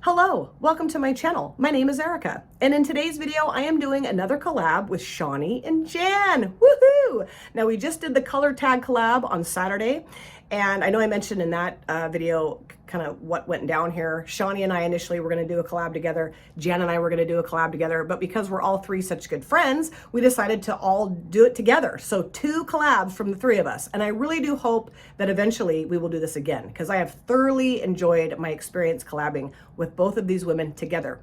Hello, welcome to my channel. My name is Erica, and in today's video, I am doing another collab with Shani and Jan. Woohoo! Now, we just did the color tag collab on Saturday, and I know I mentioned in that video kind of what went down here. Shani and I initially were going to do a collab together. Jan and I were going to do a collab together, but because we're all three such good friends, we decided to all do it together. So 2 collabs from the 3 of us, and I really do hope that eventually we will do this again, because I have thoroughly enjoyed my experience collabing with both of these women together.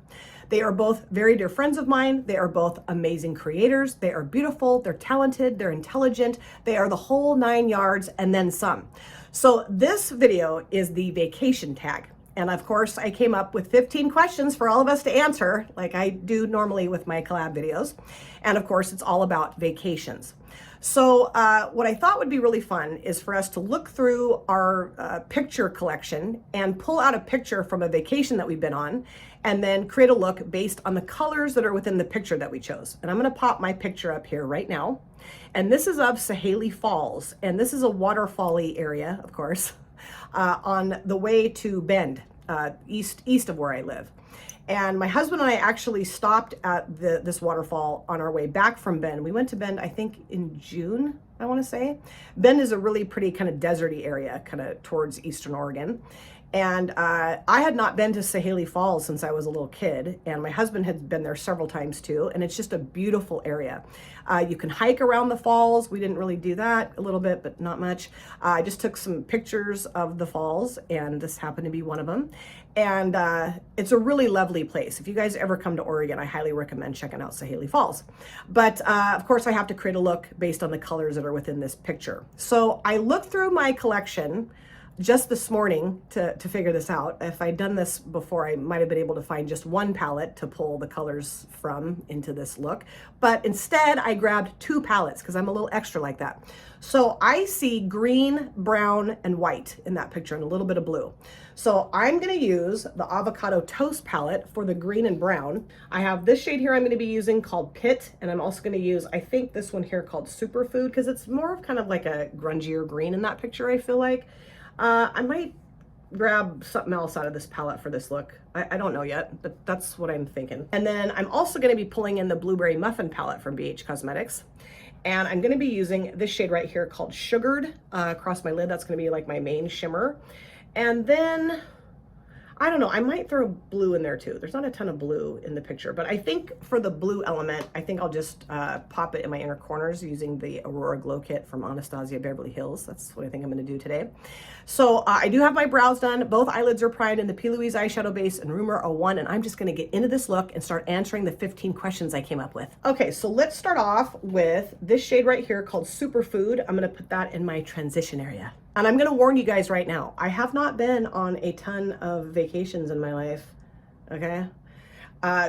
They are both very dear friends of mine. They are both amazing creators. They are beautiful, they're talented, they're intelligent. They are the whole 9 yards and then some. So this video is the vacation tag. And of course, I came up with 15 questions for all of us to answer, like I do normally with my collab videos. And of course, it's all about vacations. So what I thought would be really fun is for us to look through our picture collection and pull out a picture from a vacation that we've been on, and then create a look based on the colors that are within the picture that we chose. And I'm gonna pop my picture up here right now. And this is of Sahaley Falls. And this is a waterfall-y area, of course, on the way to Bend, east of where I live. And my husband and I actually stopped at this waterfall on our way back from Bend. We went to Bend, I think in June, I want to say. Bend is a really pretty kind of deserty area, kind of towards Eastern Oregon. And I had not been to Sahaley Falls since I was a little kid, and my husband had been there several times too, and it's just a beautiful area. You can hike around the falls. We didn't really do that, a little bit, but not much. I just took some pictures of the falls, and this happened to be one of them. And it's a really lovely place. If you guys ever come to Oregon, I highly recommend checking out Sahaley Falls. But of course, I have to create a look based on the colors that are within this picture. So I looked through my collection just this morning to figure this out. If I'd done this before, I might have been able to find just one palette to pull the colors from into this look. But instead, I grabbed 2 palettes because I'm a little extra like that. So I see green, brown, and white in that picture, and a little bit of blue. So I'm gonna use the Avocado Toast palette for the green and brown. I have this shade here I'm gonna be using called Pit, and I'm also gonna use, I think this one here called Superfood, because it's more of kind of like a grungier green in that picture, I feel like. I might grab something else out of this palette for this look. I don't know yet, but that's what I'm thinking. And then I'm also gonna be pulling in the Blueberry Muffin palette from BH Cosmetics. And I'm gonna be using this shade right here called Sugared across my lid. That's gonna be like my main shimmer. And then, I don't know, I might throw blue in there too. There's not a ton of blue in the picture, but I think for the blue element, I think I'll just pop it in my inner corners using the Aurora Glow Kit from Anastasia Beverly Hills. That's what I think I'm gonna do today. So I do have my brows done. Both eyelids are primed in the P. Louise eyeshadow base and Rumor 01, and I'm just gonna get into this look and start answering the 15 questions I came up with. Okay, so let's start off with this shade right here called Superfood. I'm gonna put that in my transition area. And I'm gonna warn you guys right now, I have not been on a ton of vacations in my life, okay?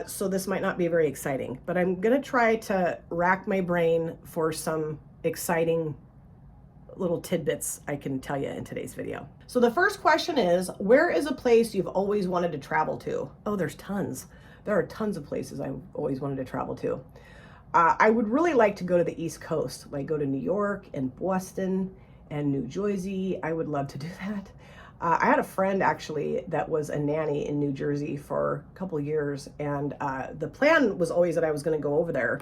So this might not be very exciting, but I'm gonna try to rack my brain for some exciting little tidbits I can tell you in today's video. So the first question is, where is a place you've always wanted to travel to? Oh, there's tons. There are tons of places I've always wanted to travel to. I would really like to go to the East Coast, like go to New York and Boston and New Jersey. I would love to do that. I had a friend actually that was a nanny in New Jersey for a couple years, and the plan was always that I was going to go over there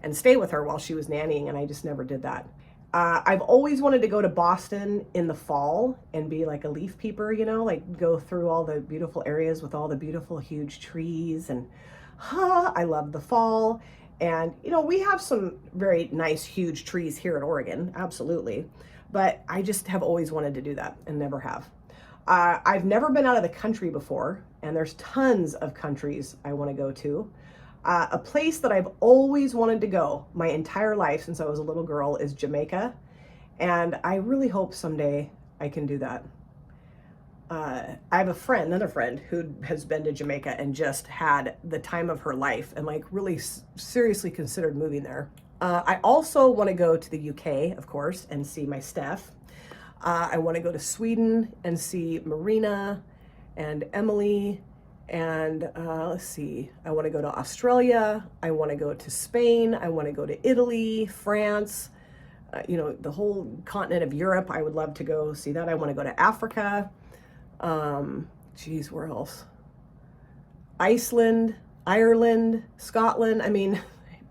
and stay with her while she was nannying, and I just never did that. I've always wanted to go to Boston in the fall and be like a leaf peeper, you know, like go through all the beautiful areas with all the beautiful huge trees, and I love the fall. And you know, we have some very nice huge trees here in Oregon, absolutely. But I just have always wanted to do that and never have. I've never been out of the country before, and there's tons of countries I want to go to. A place that I've always wanted to go my entire life since I was a little girl is Jamaica, and I really hope someday I can do that. I have a friend, another friend, who has been to Jamaica and just had the time of her life and like really seriously considered moving there. I also want to go to the UK, of course, and see my Steph. I want to go to Sweden and see Marina and Emily. And let's see, I want to go to Australia. I want to go to Spain. I want to go to Italy, France, you know, the whole continent of Europe. I would love to go see that. I want to go to Africa. Geez, where else? Iceland, Ireland, Scotland. I mean,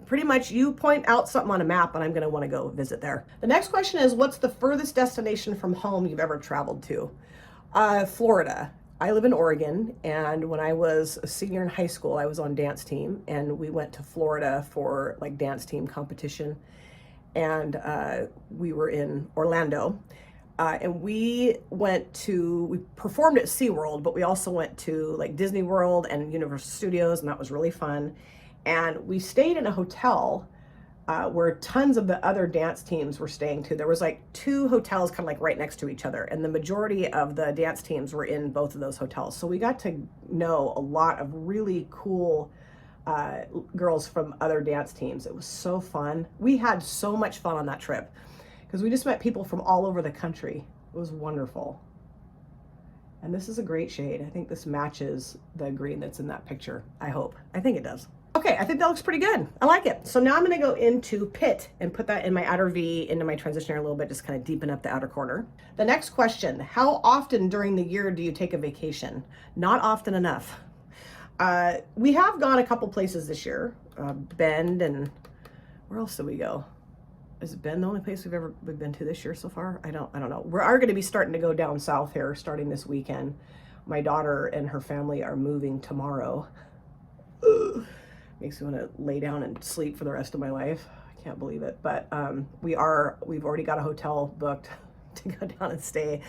pretty much you point out something on a map and I'm going to want to go visit there. The next question is, what's the furthest destination from home you've ever traveled to? Florida. I live in Oregon, and when I was a senior in high school, I was on dance team, and we went to Florida for like dance team competition, and we were in Orlando, and we performed at SeaWorld, but we also went to like Disney World and Universal Studios, and that was really fun. And we stayed in a hotel where tons of the other dance teams were staying too. There was like 2 hotels kind of like right next to each other, and the majority of the dance teams were in both of those hotels. So we got to know a lot of really cool girls from other dance teams. It was so fun. We had so much fun on that trip because we just met people from all over the country. It was wonderful. And this is a great shade. I think this matches the green that's in that picture. I hope. I think it does. Okay, I think that looks pretty good. I like it. So now I'm gonna go into pit and put that in my outer V into my transition area a little bit, just kind of deepen up the outer corner. The next question, how often during the year do you take a vacation? Not often enough. We have gone a couple places this year, Bend, and where else did we go? Is Bend the only place we've been to this year so far? I don't know. We are gonna be starting to go down south here starting this weekend. My daughter and her family are moving tomorrow. Ugh. Makes me want to lay down and sleep for the rest of my life. I can't believe it. But we've already got a hotel booked to go down and stay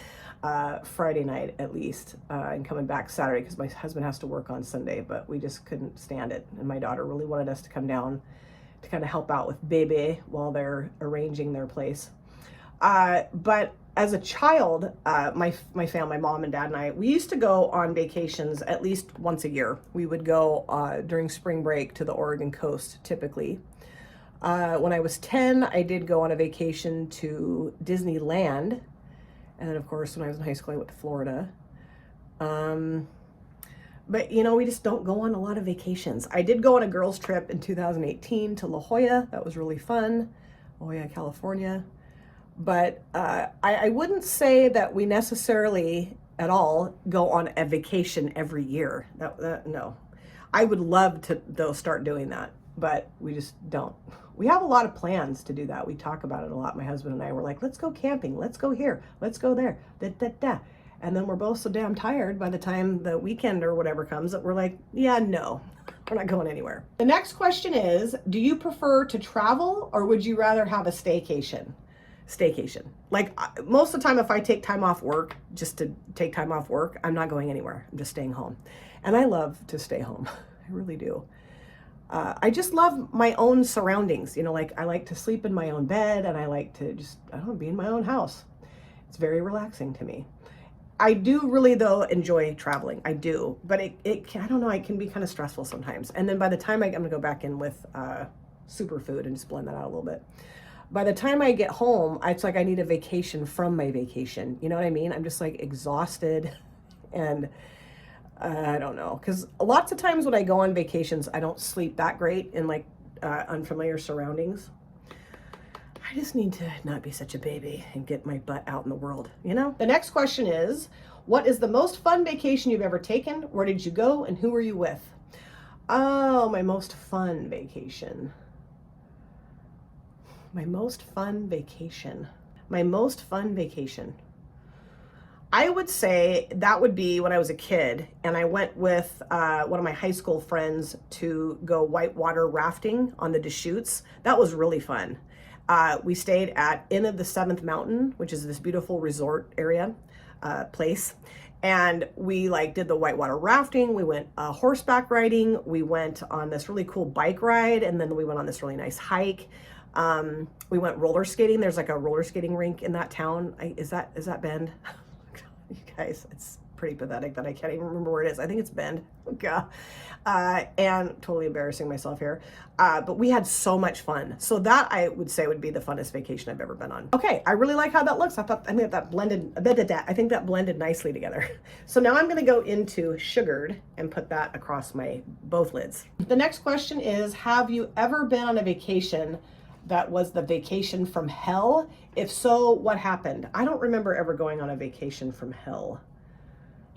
Friday night at least, and coming back Saturday because my husband has to work on Sunday, but we just couldn't stand it. And my daughter really wanted us to come down to kind of help out with baby while they're arranging their place. But as a child, my family, my mom and dad and I, we used to go on vacations at least once a year. We would go during spring break to the Oregon coast, typically. When I was 10, I did go on a vacation to Disneyland. And then, of course, when I was in high school, I went to Florida. But, you know, we just don't go on a lot of vacations. I did go on a girls' trip in 2018 to La Jolla. That was really fun. La Jolla, California. But I wouldn't say that we necessarily at all go on a vacation every year. No. I would love to, though, start doing that, but we just don't. We have a lot of plans to do that. We talk about it a lot. My husband and I were like, let's go camping. Let's go here. Let's go there. And then we're both so damn tired by the time the weekend or whatever comes that we're like, yeah, no, we're not going anywhere. The next question is, do you prefer to travel or would you rather have a staycation? Staycation. Like most of the time, if I take time off work, just to take time off work, I'm not going anywhere. I'm just staying home. And I love to stay home. I really do. I just love my own surroundings. You know, like I like to sleep in my own bed and I like to just, I don't know, be in my own house. It's very relaxing to me. I do really though enjoy traveling. I do, but I don't know, it can be kind of stressful sometimes. And then by the time I'm gonna go back in with superfood and just blend that out a little bit. By the time I get home, it's like I need a vacation from my vacation. You know what I mean? I'm just like exhausted and I don't know. Because lots of times when I go on vacations, I don't sleep that great in like unfamiliar surroundings. I just need to not be such a baby and get my butt out in the world, you know? The next question is, what is the most fun vacation you've ever taken? Where did you go and who were you with? Oh, my most fun vacation. My most fun vacation. My most fun vacation. I would say that would be when I was a kid and I went with one of my high school friends to go whitewater rafting on the Deschutes. That was really fun. We stayed at Inn of the Seventh Mountain, which is this beautiful resort area place. And we like did the whitewater rafting. We went horseback riding. We went on this really cool bike ride. And then we went on this really nice hike. We went roller skating. There's like a roller skating rink in that town. Is that Bend? You guys, it's pretty pathetic that I can't even remember where it is. I think it's Bend. God. And totally embarrassing myself here. But we had so much fun. So that I would say would be the funnest vacation I've ever been on. Okay, I really like how that looks. I think that blended nicely together. So now I'm gonna go into sugared and put that across my both lids. The next question is, have you ever been on a vacation that was the vacation from hell? If so, what happened? I don't remember ever going on a vacation from hell.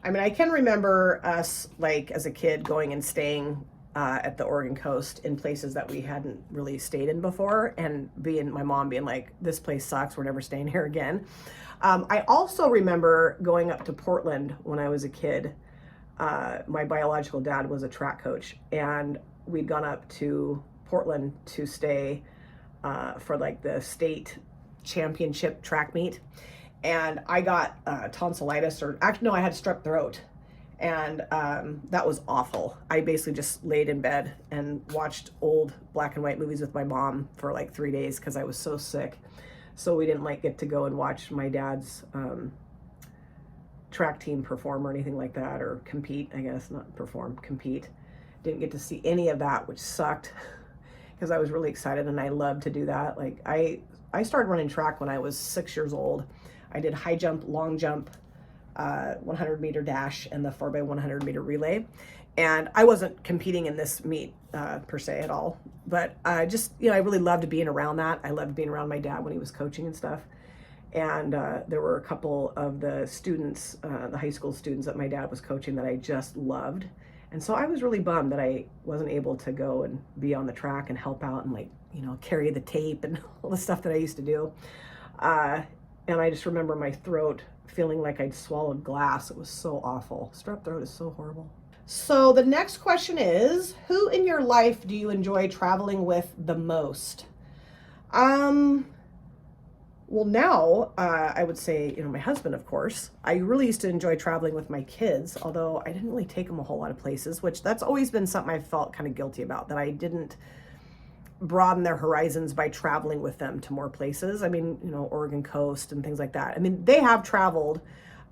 I mean, I can remember us, like, as a kid going and staying at the Oregon coast in places that we hadn't really stayed in before, and my mom being like, this place sucks, we're never staying here again. I also remember going up to Portland when I was a kid. My biological dad was a track coach, and we'd gone up to Portland to stay for like the state championship track meet. And I got tonsillitis, or actually, no, I had strep throat. And that was awful. I basically just laid in bed and watched old black and white movies with my mom for like 3 days because I was so sick. So we didn't like get to go and watch my dad's track team perform or anything like that, or compete, I guess, not perform, compete. Didn't get to see any of that, which sucked because I was really excited and I loved to do that. Like I started running track when I was 6 years old. I did high jump, long jump, 100-meter dash, and the 4x100 meter relay. And I wasn't competing in this meet per se at all, but I just, I really loved being around that. I loved being around my dad when he was coaching and stuff. And there were a couple of the students, the high school students that my dad was coaching that I just loved. And so I was really bummed that I wasn't able to go and be on the track and help out and, like, carry the tape and all the stuff that I used to do. And I just remember my throat feeling like I'd swallowed glass. It was so awful. Strep throat is so horrible. So the next question is, who in your life do you enjoy traveling with the most? Well, now, I would say, my husband, of course. I really used to enjoy traveling with my kids, although I didn't really take them a whole lot of places, which that's always been something I felt kind of guilty about, that I didn't broaden their horizons by traveling with them to more places. I mean, Oregon coast and things like that. I mean, they have traveled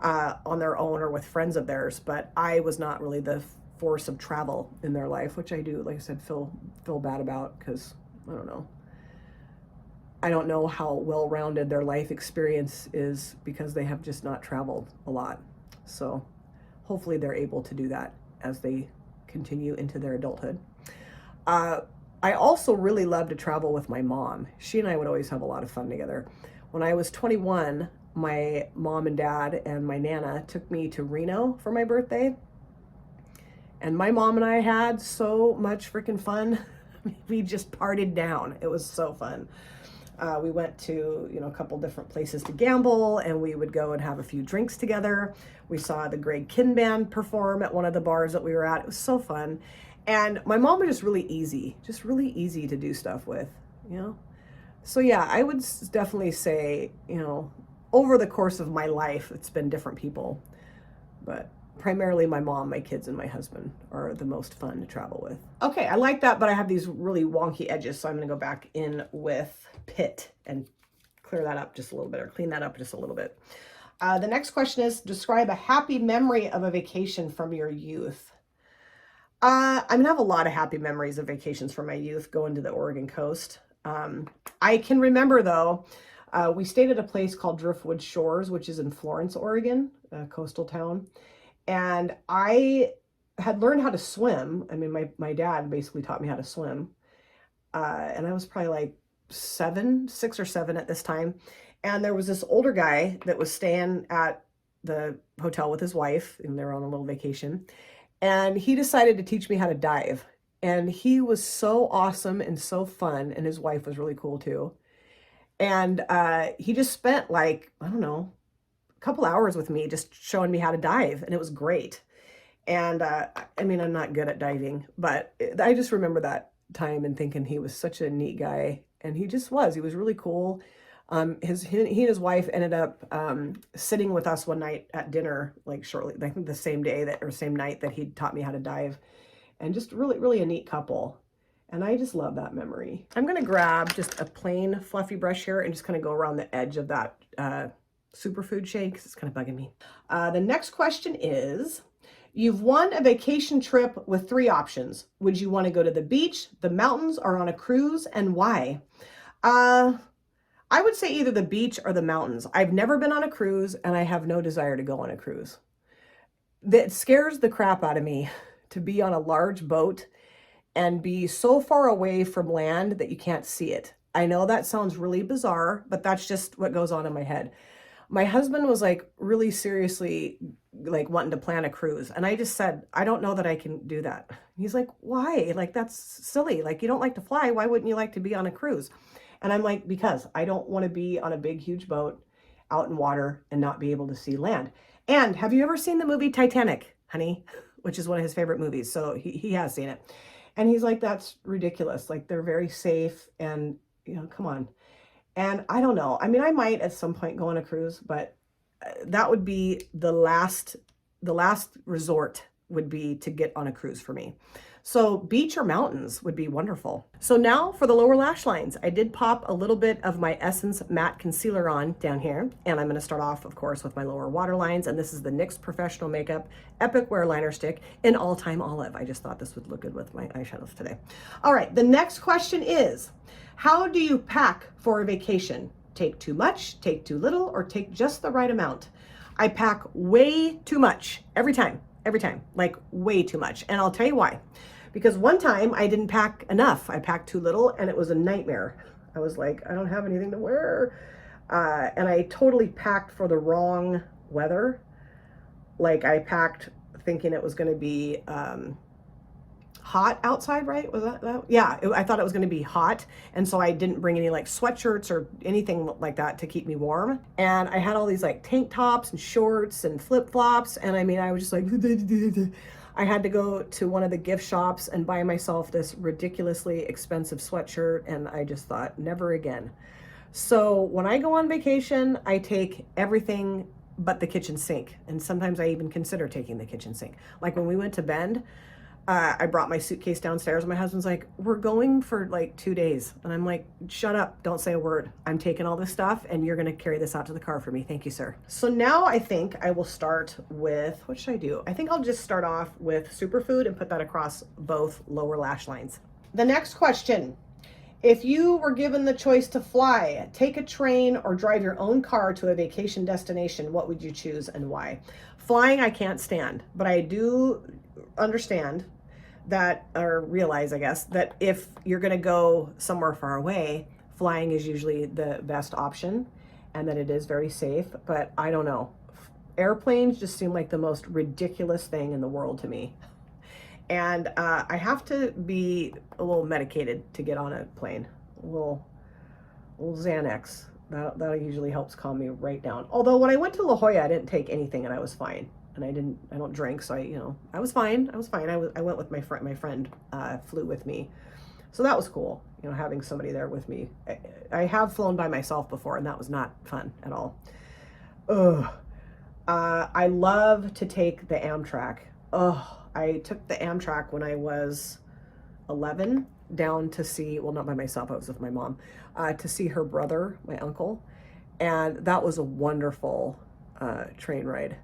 on their own or with friends of theirs, but I was not really the force of travel in their life, which I do, like I said, feel bad about, because I don't know how well-rounded their life experience is because they have just not traveled a lot. So hopefully they're able to do that as they continue into their adulthood. I also really love to travel with my mom. She and I would always have a lot of fun together. When I was 21, my mom and dad and my Nana took me to Reno for my birthday. And my mom and I had so much freaking fun. We just partied down. It was so fun. We went to, a couple different places to gamble, and we would go and have a few drinks together. We saw the Greg Kinn Band perform at one of the bars that we were at. It was so fun. And my mom was just really easy to do stuff with, So yeah, I would definitely say, over the course of my life, it's been different people, but primarily my mom, my kids, and my husband are the most fun to travel with. Okay, I like that, but I have these really wonky edges, so I'm gonna go back in with Pitt and clear that up just a little bit, or clean that up just a little bit. The next question is, describe a happy memory of a vacation from your youth. I have a lot of happy memories of vacations from my youth going to the Oregon coast. I can remember, though, we stayed at a place called Driftwood Shores, which is in Florence, Oregon, a coastal town. And I had learned how to swim. I mean, my dad basically taught me how to swim. And I was probably like 6 or 7 at this time. And there was this older guy that was staying at the hotel with his wife, and they were on a little vacation. And he decided to teach me how to dive. And he was so awesome and so fun. And his wife was really cool too. And he just spent, like, I don't know, a couple hours with me just showing me how to dive. And it was great. And I'm not good at diving, but I just remember that time and thinking he was such a neat guy. And he was really cool. He and his wife ended up sitting with us one night at dinner, like shortly, I think the same night that he taught me how to dive, and just really, really a neat couple. And I just love that memory. I'm gonna grab just a plain fluffy brush here and just kind of go around the edge of that superfood shade because it's kind of bugging me. The next question is, you've won a vacation trip with 3 options. Would you want to go to the beach, the mountains, or on a cruise, and why? I would say either the beach or the mountains. I've never been on a cruise, and I have no desire to go on a cruise. It scares the crap out of me to be on a large boat and be so far away from land that you can't see it. I know that sounds really bizarre, but that's just what goes on in my head. My husband was like really seriously like wanting to plan a cruise. And I just said, I don't know that I can do that. He's like, why? Like, that's silly. Like, you don't like to fly. Why wouldn't you like to be on a cruise? And I'm like, because I don't want to be on a big, huge boat out in water and not be able to see land. And have you ever seen the movie Titanic, honey? Which is one of his favorite movies. So he has seen it. And he's like, that's ridiculous. Like, they're very safe. And, come on. And I don't know. I mean, I might at some point go on a cruise, but that would be the last resort would be to get on a cruise for me. So beach or mountains would be wonderful. So now for the lower lash lines, I did pop a little bit of my Essence Matte Concealer on down here. And I'm going to start off, of course, with my lower water lines. And this is the NYX Professional Makeup Epic Wear Liner Stick in All Time Olive. I just thought this would look good with my eyeshadows today. All right, the next question is, how do you pack for a vacation? Take too much, take too little, or take just the right amount? I pack way too much every time, like way too much. And I'll tell you why. Because one time I didn't pack enough. I packed too little and it was a nightmare. I was like, I don't have anything to wear. And I totally packed for the wrong weather. Like I packed thinking it was going to be hot outside, right? Was that? Yeah, I thought it was going to be hot. And so I didn't bring any like sweatshirts or anything like that to keep me warm. And I had all these like tank tops and shorts and flip-flops. And I mean, I was just like, I had to go to one of the gift shops and buy myself this ridiculously expensive sweatshirt. And I just thought, never again. So when I go on vacation, I take everything but the kitchen sink. And sometimes I even consider taking the kitchen sink. Like when we went to Bend, I brought my suitcase downstairs and my husband's like, we're going for like 2 days. And I'm like, shut up, don't say a word. I'm taking all this stuff and you're gonna carry this out to the car for me. Thank you, sir. So now I think I will start with, what should I do? I think I'll just start off with superfood and put that across both lower lash lines. The next question, if you were given the choice to fly, take a train, or drive your own car to a vacation destination, what would you choose and why? Flying, I can't stand, but I do understand that, or realize, I guess, that if you're going to go somewhere far away, flying is usually the best option and that it is very safe. But I don't know. Airplanes just seem like the most ridiculous thing in the world to me. And I have to be a little medicated to get on a plane. A little Xanax. That usually helps calm me right down. Although when I went to La Jolla, I didn't take anything and I was fine. And I don't drink, so I was fine. I went with my friend flew with me. So that was cool, having somebody there with me. I have flown by myself before and that was not fun at all. Ugh. I love to take the Amtrak. I took the Amtrak when I was 11 down to see, well, not by myself, I was with my mom, to see her brother, my uncle. And that was a wonderful train ride.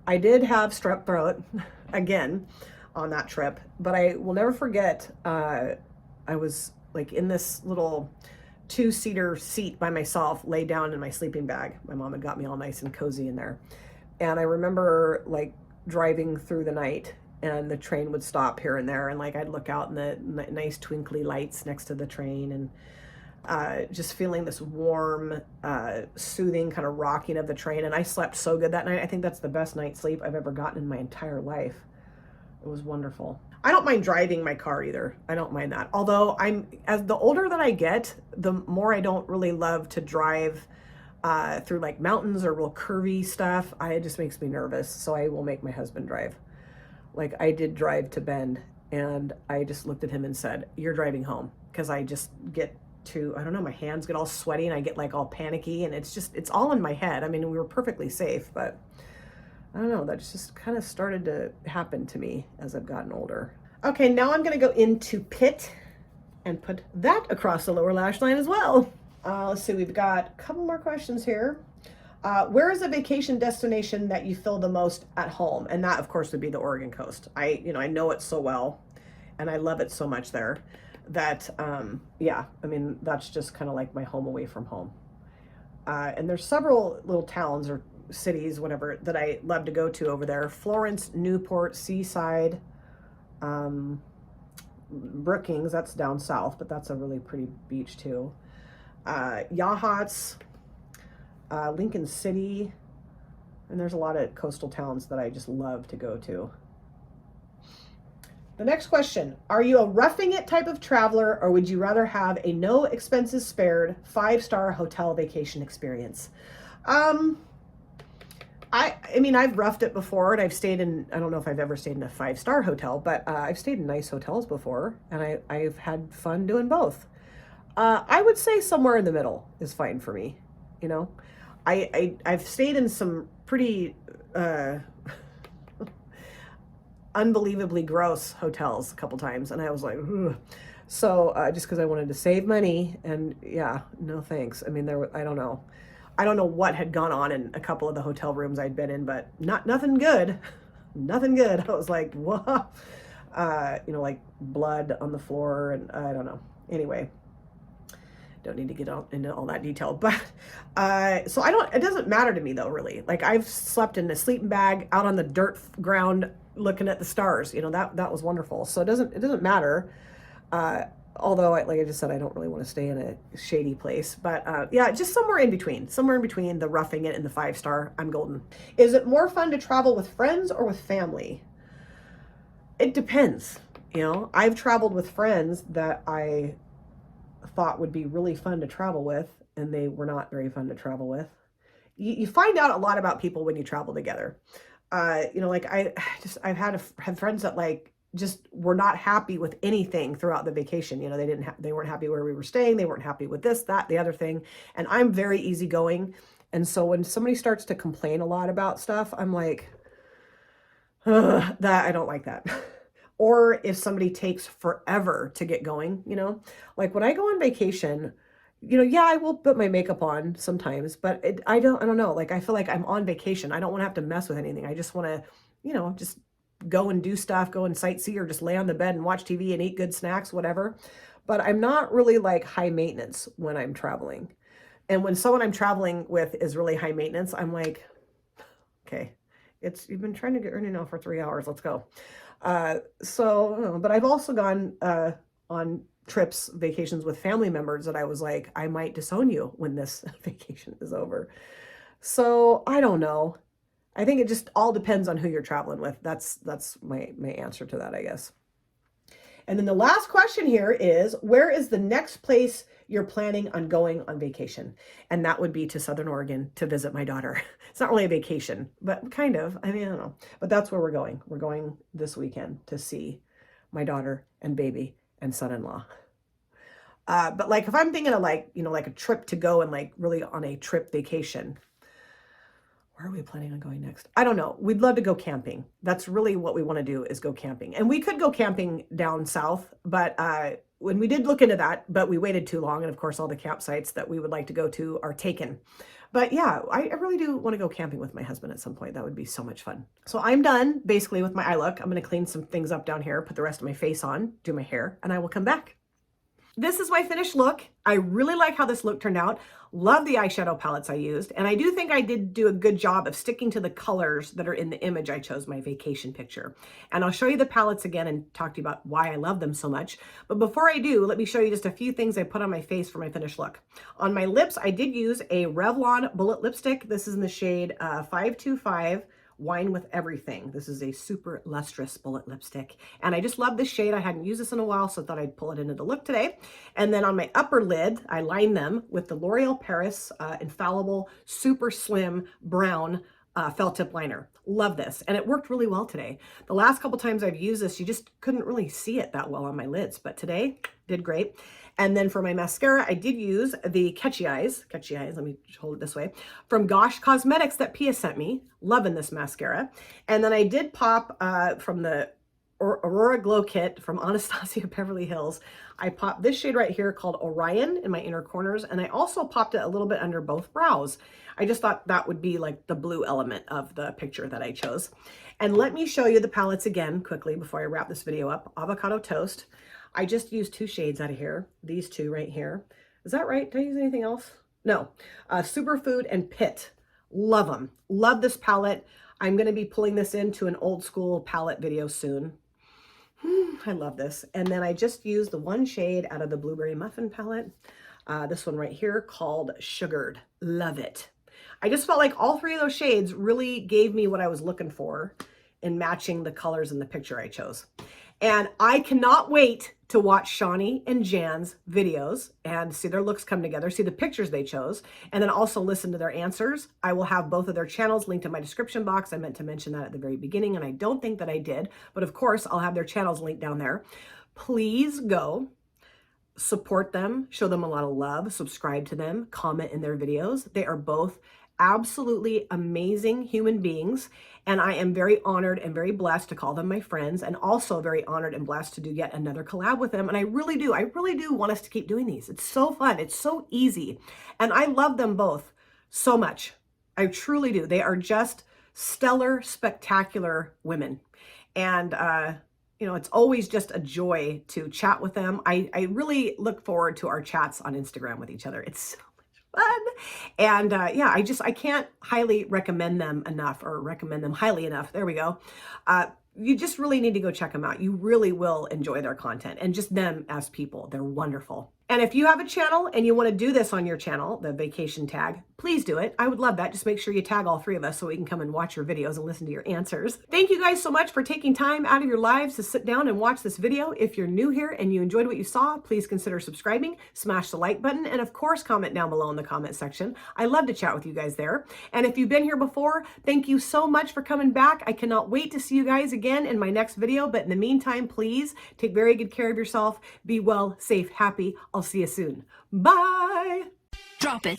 I did have strep throat again on that trip, but I will never forget, I was like in this little 2-seater seat by myself, laid down in my sleeping bag. My mom had got me all nice and cozy in there. And I remember like driving through the night and the train would stop here and there. And like, I'd look out in the nice twinkly lights next to the train and just feeling this warm, soothing kind of rocking of the train. And I slept so good that night. I think that's the best night's sleep I've ever gotten in my entire life. It was wonderful. I don't mind driving my car either. I don't mind that. Although as the older that I get, the more I don't really love to drive through like mountains or real curvy stuff. It just makes me nervous. So I will make my husband drive. Like I did drive to Bend and I just looked at him and said, you're driving home. Because I just get I don't know, my hands get all sweaty and I get like all panicky and it's all in my head. I mean, we were perfectly safe, but I don't know, that just kind of started to happen to me as I've gotten older. Okay, now I'm gonna go into Pit and put that across the lower lash line as well. Let's see, we've got a couple more questions here. Where is a vacation destination that you feel the most at home? And that of course would be the Oregon coast. I know it so well and I love it so much there. That, yeah, I mean, that's just kind of like my home away from home. And there's several little towns or cities, whatever, that I love to go to over there. Florence, Newport, Seaside, Brookings, that's down south, but that's a really pretty beach too. Yachats, Lincoln City, and there's a lot of coastal towns that I just love to go to. The next question, are you a roughing it type of traveler, or would you rather have a no expenses spared 5-star hotel vacation experience? I mean, I've roughed it before, and I've stayed in, I don't know if I've ever stayed in a 5-star hotel, but I've stayed in nice hotels before, and I've had fun doing both. I would say somewhere in the middle is fine for me. You know, I've stayed in some pretty unbelievably gross hotels a couple times, and I was like, ugh. So just because I wanted to save money, and yeah, no thanks. I mean, I don't know what had gone on in a couple of the hotel rooms I'd been in, but nothing good. Nothing good. I was like, what? You know, like blood on the floor, and I don't know. Anyway, don't need to get into all that detail, but so it doesn't matter to me though, really. Like, I've slept in a sleeping bag out on the dirt ground looking at the stars. You know, that was wonderful. So it doesn't matter. Although, like I just said, I don't really want to stay in a shady place. But yeah, just somewhere in between the roughing it and the 5-star, I'm golden. Is it more fun to travel with friends or with family? It depends. You know, I've traveled with friends that I thought would be really fun to travel with, and they were not very fun to travel with. You find out a lot about people when you travel together. You know, like I've had friends that like just were not happy with anything throughout the vacation. You know, they weren't happy where we were staying. They weren't happy with this, that, the other thing. And I'm very easygoing. And so when somebody starts to complain a lot about stuff, I'm like, that I don't like that. Or if somebody takes forever to get going, you know, like when I go on vacation, you know, yeah, I will put my makeup on sometimes, but I don't know. Like, I feel like I'm on vacation. I don't want to have to mess with anything. I just want to, you know, just go and do stuff, go and sightsee, or just lay on the bed and watch TV and eat good snacks, whatever. But I'm not really like high maintenance when I'm traveling. And when someone I'm traveling with is really high maintenance, I'm like, okay, you've been trying to get ready now for 3 hours. Let's go. But I've also gone on trips, vacations with family members that I was like, I might disown you when this vacation is over. So I don't know. I think it just all depends on who you're traveling with. That's my answer to that, I guess. And then the last question here is, where is the next place you're planning on going on vacation? And that would be to Southern Oregon to visit my daughter. It's not really a vacation, but kind of. I mean, I don't know. But that's where we're going. We're going this weekend to see my daughter and baby and son-in-law. But like, if I'm thinking of like, you know, like a trip to go and like really on a trip vacation, where are we planning on going next? I don't know. We'd love to go camping. That's really what we want to do, is go camping. And we could go camping down south, but when we did look into that, but we waited too long. And of course, all the campsites that we would like to go to are taken. But yeah, I really do want to go camping with my husband at some point. That would be so much fun. So I'm done basically with my eye look. I'm going to clean some things up down here, put the rest of my face on, do my hair, and I will come back. This is my finished look. I really like how this look turned out. Love the eyeshadow palettes I used. And I do think I did do a good job of sticking to the colors that are in the image I chose, my vacation picture. And I'll show you the palettes again and talk to you about why I love them so much. But before I do, let me show you just a few things I put on my face for my finished look. On my lips, I did use a Revlon Bullet Lipstick. This is in the shade 525. Wine with Everything. This is a super lustrous bullet lipstick. And I just love this shade. I hadn't used this in a while, so I thought I'd pull it into the look today. And then on my upper lid, I lined them with the L'Oreal Paris Infallible Super Slim Brown felt tip liner. Love this. And it worked really well today. The last couple times I've used this, you just couldn't really see it that well on my lids, but today did great. And then for my mascara, I did use the Catchy Eyes, let me hold it this way, from Gosh Cosmetics that Pia sent me. Loving this mascara. And then I did pop from the Aurora Glow Kit from Anastasia Beverly Hills. I popped this shade right here called Orion in my inner corners. And I also popped it a little bit under both brows. I just thought that would be like the blue element of the picture that I chose. And let me show you the palettes again quickly before I wrap this video up. Avocado Toast. I just used 2 shades out of here. These 2 right here. Is that right? Did I use anything else? No. Superfood and Pit. Love them. Love this palette. I'm going to be pulling this into an old school palette video soon. I love this. And then I just used the 1 shade out of the Blueberry Muffin palette. This one right here called Sugared. Love it. I just felt like all three of those shades really gave me what I was looking for in matching the colors in the picture I chose. And I cannot wait to watch Shani and Jan's videos and see their looks come together, see the pictures they chose, and then also listen to their answers. I will have both of their channels linked in my description box. I meant to mention that at the very beginning, and I don't think that I did, but of course I'll have their channels linked down there. Please go support them, show them a lot of love, subscribe to them, comment in their videos. They are both absolutely amazing human beings, and I am very honored and very blessed to call them my friends, and also very honored and blessed to do yet another collab with them. And I really do want us to keep doing these. It's so fun, it's so easy, and I love them both so much. I truly do. They are just stellar, spectacular women, and you know, it's always just a joy to chat with them. I really look forward to our chats on Instagram with each other. It's so fun. And yeah, I can't highly recommend them enough, or recommend them highly enough. There we go. You just really need to go check them out. You really will enjoy their content, and just them as people. They're wonderful. And if you have a channel and you want to do this on your channel, the vacation tag, please do it. I would love that. Just make sure you tag all three of us so we can come and watch your videos and listen to your answers. Thank you guys so much for taking time out of your lives to sit down and watch this video. If you're new here and you enjoyed what you saw, please consider subscribing, smash the like button, and of course, comment down below in the comment section. I love to chat with you guys there. And if you've been here before, thank you so much for coming back. I cannot wait to see you guys again in my next video. But in the meantime, please take very good care of yourself. Be well, safe, happy. I'll see you soon. Bye. Drop it.